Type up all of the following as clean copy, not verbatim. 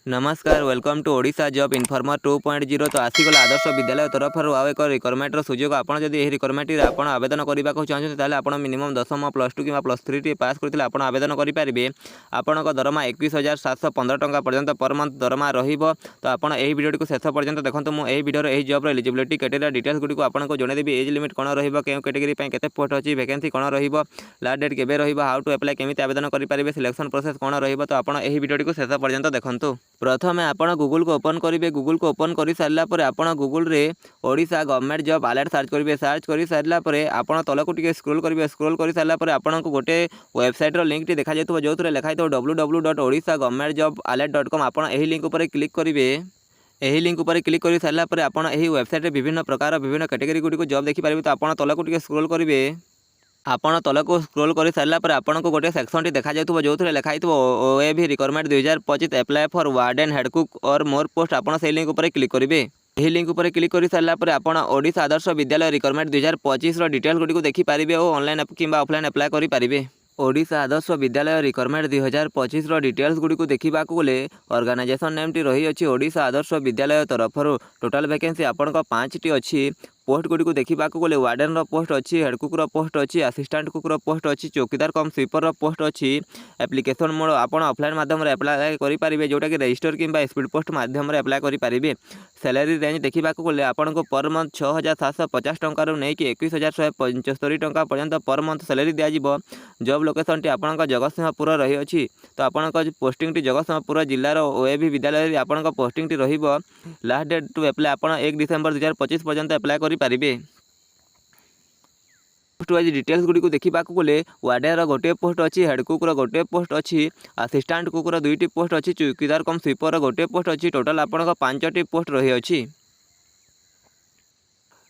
नमस्कार welcome to Odisha job informer 2.0 तो आसीगला आदर्श विद्यालय तरफ आउ एक रिक्वायरमेंट सुजोग आपड़ जब यह रिक्वायरमेंट आप आवेदन करने चाहते आप मिनिमम 10वीं +2 कि +3 टी पास करते आप आवेदन करेंगे। आपण दरमा 21,715 टंका पर्यंत पर मंथ दरमा रहिबो। तो आप भिडियो को शेष पर्यंत देखो मुझे भिडियो यही job eligibility criteria details Gudi आपको जनईदेवी। एज लिमिट कौन रही कैटेगरी केते पोस्ट अच्छी वैकेंसी कौन रहिबो लास्ट डेट केबे रहिबो हाउ टू अप्लाई केमिति आवेदन करेंगे सिलेक्शन प्रोसेस कौन रहिबो। तो आप भिडियो को शेष पर्यंत देखो। प्रथमे आपण गूगल को ओपन करेंगे। गूगल को ओपन कर सारापर आपण गूगल रे Odisha government job alert search करेंगे। सर्च कर सारापर आपण तल को टिके स्क्रॉल करेंगे। स्क्रॉल कर सारापर आपण को गोटे वेबसाइट लिंक टी देखा जाइतो जो लिखाई www.odishagovernmentjobalert.com। आपण एही लिंक पर क्लिक करेंगे। यही लिंक पर क्लिक कर सारापर आपण एही वेबसाइट विभिन्न प्रकार विभिन्न कैटेगरी गुडी जॉब देखिपारे। तो आपण तल को टिके स्क्रॉल करेंगे। आपण तल को स्क्रॉल कर सारापर आपन को गोटे सेक्शन टी देखा जाइतो जो लिखाई OAV requirement 2025 apply for warden head cook और मोर पोस्ट। आपण से लिंक पर क्लिक करेंगे। यही लिंक पर क्लिक कर सारापर आपण ओडिशा आदर्श विद्यालय रिक्वायरमेंट 2025 डिटेल्स गुडी देखिपारे और ऑनलाइन कि ऑफलाइन अप्लाई करेंगे। ओडिशा आदर्श विद्यालय रिक्वायरमेंट 2025 डिटेल्स गुड़ी को देखा गले ऑर्गेनाइजेशन नेम टी रही अच्छी ओडिशा आदर्श विद्यालय तरफ टोटाल वैकेंसी आपण 5 टी अच्छी। पोस्ट गुड़ी को देखा गले वार्डन पोस्ट अच्छी, हेड कुक पोस्ट अच्छी, असिस्टेंट कुक पोस्ट अच्छी, चौकीदार कम स्वीपर पोस्ट अच्छी। एप्लिकेशन मोड आप ऑफलाइन माध्यम अप्लाई करेंगे जोटा कि रजिस्टर कि स्पीड पोस्ट माध्यम अप्लाई करेंगे। सैलरी रेंज देखा गले आपन को पर मंथ 6,750 टंका नहीं कि 21,175 टंका पर्यंत पर मंथ सैलरी दिज्व। जॉब लोकेशन टी आपन जगतसिंहपुर रही अच्छी। तो आपन पोस्टिंग टी जगतसिंहपुर जिलार ओएवी विद्यालय आपन पोस्टिंग टी रहिबो। लास्ट डेट टू अप्लाई आपन 1 डिसेंबर 2025 पर्यंत अप्लाई करेंगे। पोस्ट वाइज डिटेल्स गुड़ी को देखा गले वार्डन गोटे पोस्ट अच्छी, हेड कुक गोटे पोस्ट अच्छी, असिस्टेंट कुक 2टी पोस्ट अच्छी, चौकीदार कम स्वीपर गोटे पोस्ट अच्छी। टोटाल आपन 5टी पोस्ट रही अच्छी।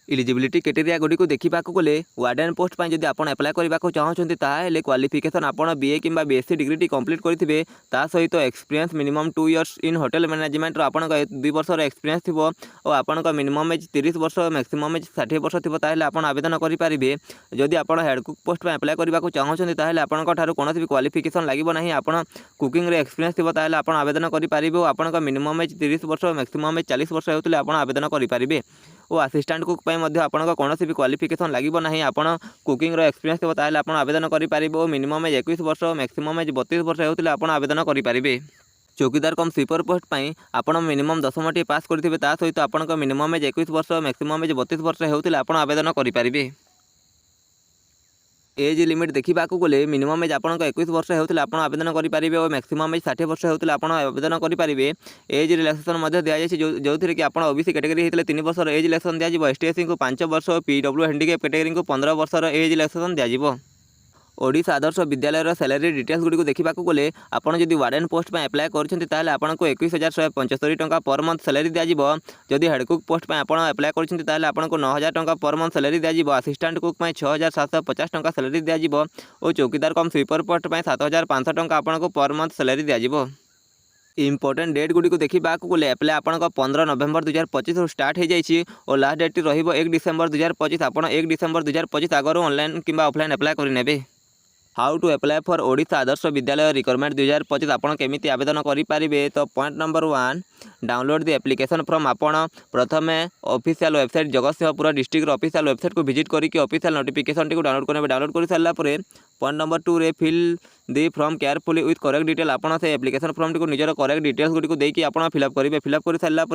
एलिजिबिलिटी क्राइटेरिया गुड़ी को देखा गले वार्डन पोस्ट पर जब आप अप्लाई करने चाहते ताहले क्वालिफिकेशन आपन बीए कि बीएससी डिग्री टी कंप्लीट करेंगे। ता सहित experience minimum 2 years in hotel management आपन 2 वर्षर एक्सपीरियंस थी और आपन मिनिमम एज 30 वर्ष मैक्सिमम एज 60 वर्ष थी ताहले आपन आवेदन करेंगे। जदि आप हेड कुक पोस्ट पर अप्लाई करने चाहते ताहले आपन कौन भी क्वालिफिकेशन लगे ना। आपन कुकिंग रे एक्सपीरियंस थी ताहले आपन आवेदन करेंगे। आपन मिनिमम एज 30 वर्ष मैक्सिमम एज 40 वर्ष होते आपन आवेदन करेंगे। और असिस्टेंट कुक आपन कौन भी क्वालिफिकेशन लगे ना। आपन कुकिंग एक्सपीरियंस थी ताहले आपन आवेदन करेंगे। और मिनिमम एज 21 वर्ष मैक्सिमम एज 32 वर्ष होते आपन आवेदन करेंगे। चौकीदार कम स्वीपर पोस्ट पर आपन मिनिमम 10वीं टी पास करेंगे। ता सहित आपन मिनिमम एज 21 वर्ष मैक्सिमम एज 32 वर्ष होते आपन आवेदन करेंगे। एज लिमिट देखा गले मिनिमम एज आपन 21 वर्ष होते आपन आवेदन करेंगे और मैक्सिमम एज 60 वर्ष होते आपन आवेदन करेंगे। एज रिलैक्सेशन दिखाई जो कि आप ओबीसी कैटेगरी होते 3 वर्ष एज रिलैक्सेशन दिज्व। एसटी को 5 वर्ष, पीडब्ल्यू हैंडिकैप कैटेगरी को 15 वर्ष एज रिलैक्सेशन दिज्व। ओडिशा आदर्श विद्यालय सैलरी डिटेल्स गुड़ी को देखा गले आपन जदि वार्डन पोस्ट पर अप्लाई करते आपको 21,175 टंका पर मंथ सैलरी दिज्व। जदि हेड कुक पोस्ट पर आपन अप्लाई करते आपको 9,000 टंका पर मंथ सैलरी दिज्व। असिस्टेंट कुक 6,750 टंका सैलरी दिज्व। और चौकीदार कम स्वीपर पोस्ट पर 7,500 टंका आपको पर मंथ सैलरी दिज्व। इंपोर्टेंट डेट गुड़ी को देखा गले अप्लाई आपन 15 नवेम्बर 2025 स्टार्ट हो जाए और लास्ट डेट रही 1 डिसेंबर 2025। आपन 1 डिसेंबर 2025 आगर ऑनलाइन कि ऑफलाइन अप्लाई करेंगे। How to apply for Odisha Adarsha Vidyalaya requirement 2025 आपन केमिति आवेदन करेंगे। तो point number 1 download the application from. आपन प्रथमे official website Jagatsinghpur district official website को विजिट करके ऑफिशियल नोटिफिकेशन टी डाउनलोड करेंगे। डाउनलोड कर सारा पॉइंट नंबर 2 रे fill the form carefully with correct detail. आपन से एप्लिकेशन फॉर्म टी को निजर करेक्ट डिटेल्स गुडी को देकी आपन फिलअप करेंगे। फिलअप कर सारा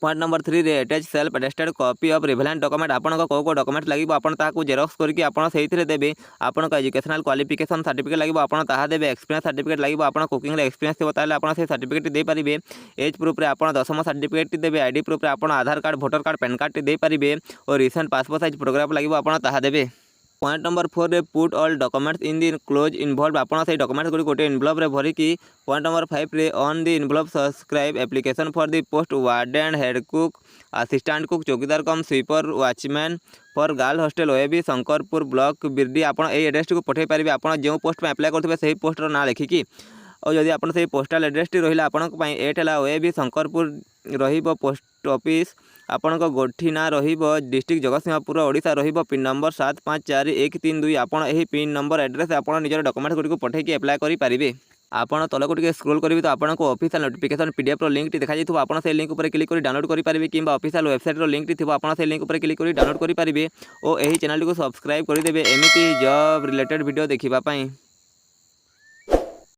पॉइंट नंबर 3 रे attach self attested copy of relevant document. आपन को डॉक्यूमेंट लगे आपन ताकू जेरॉक्स करके आपन सही देबे। आपन एजुकेशनल क्वालिफिकेशन सर्टिफिकेट लगे आपन ताहा देबे। एक्सपीरियंस सर्टिफिकेट लगे आपन कुकिंग रे एक्सपीरियंस थी ताले आपन से सर्टिफिकेट दे पारिबे। एज प्रूफ रे आपन 10वीं सर्टिफिकेट देबे। आईडी प्रूफ रे आपन Aadhaar card, voter card, PAN card दे पारिबे। और रिसेंट पासपोर्ट साइज फोटोग्राफ लगे आपन ताहा देबे। पॉइंट नंबर 4 रे put all documents in the close involve. आपन से डॉक्यूमेंट्स गुडी गोटे इनवॉल्व रे भरी की। पॉइंट नंबर 5 रे on the involve subscribe application for the post warden, head cook, assistant cook, chowkidar cum sweeper, watchman for girl hostel OAB Shankarpur block Birdi. आपन ए address को पठे पारिबे। आपन जो पोस्ट पे अप्लाई करथिबे सही पोस्ट रो ना लिखिकी। और जदि आपन से पोस्टल एड्रेस टी रहिला आपन को 8 है ओएबी शंकरपुर रहिबो पोस्ट ऑफिस। आपन को गोठी ना रहिबो डिस्ट्रिक्ट जगतसिंहपुर ओडिशा रहिबो। Pin number 754132। आपन एही पिन नंबर एड्रेस आपन निजर डॉक्यूमेंट गुडी को पठे की अप्लाई करि पारिबे। ଆପଣ ତଳକୁ ଟିକେ ସ୍କ୍ରୋଲ୍ କରିବେ ତ ଆପଣଙ୍କୁ ଅଫିସିଆଲ ନୋଟିଫିକେସନ୍ ପିଡିଏଫ୍ର ଲିଙ୍କ୍ଟି ଦେଖାଯାଇଥିବ। ଆପଣ ସେହି ଲିଙ୍କ୍ ଉପରେ କ୍ଲିକ୍ କରି ଡାଉନଲୋଡ଼ କରିପାରିବେ କିମ୍ବା ଅଫିସିଆଲ ୱେବସାଇଟ୍ର ଲିଙ୍କ୍ଟି ଥିବ ଆପଣ ସେହି ଲିଙ୍କ୍ ଉପରେ କ୍ଲିକ୍ କରି ଡାଉନଲୋଡ଼ କରିପାରିବେ ଓ ଏହି ଚ୍ୟାନେଲଟିକୁ ସବସ୍କ୍ରାଇବ୍ କରିଦେବେ ଏମିତି ଜବ୍ ରିଲେଟେଡ୍ ଭିଡ଼ିଓ ଦେଖିବା ପାଇଁ।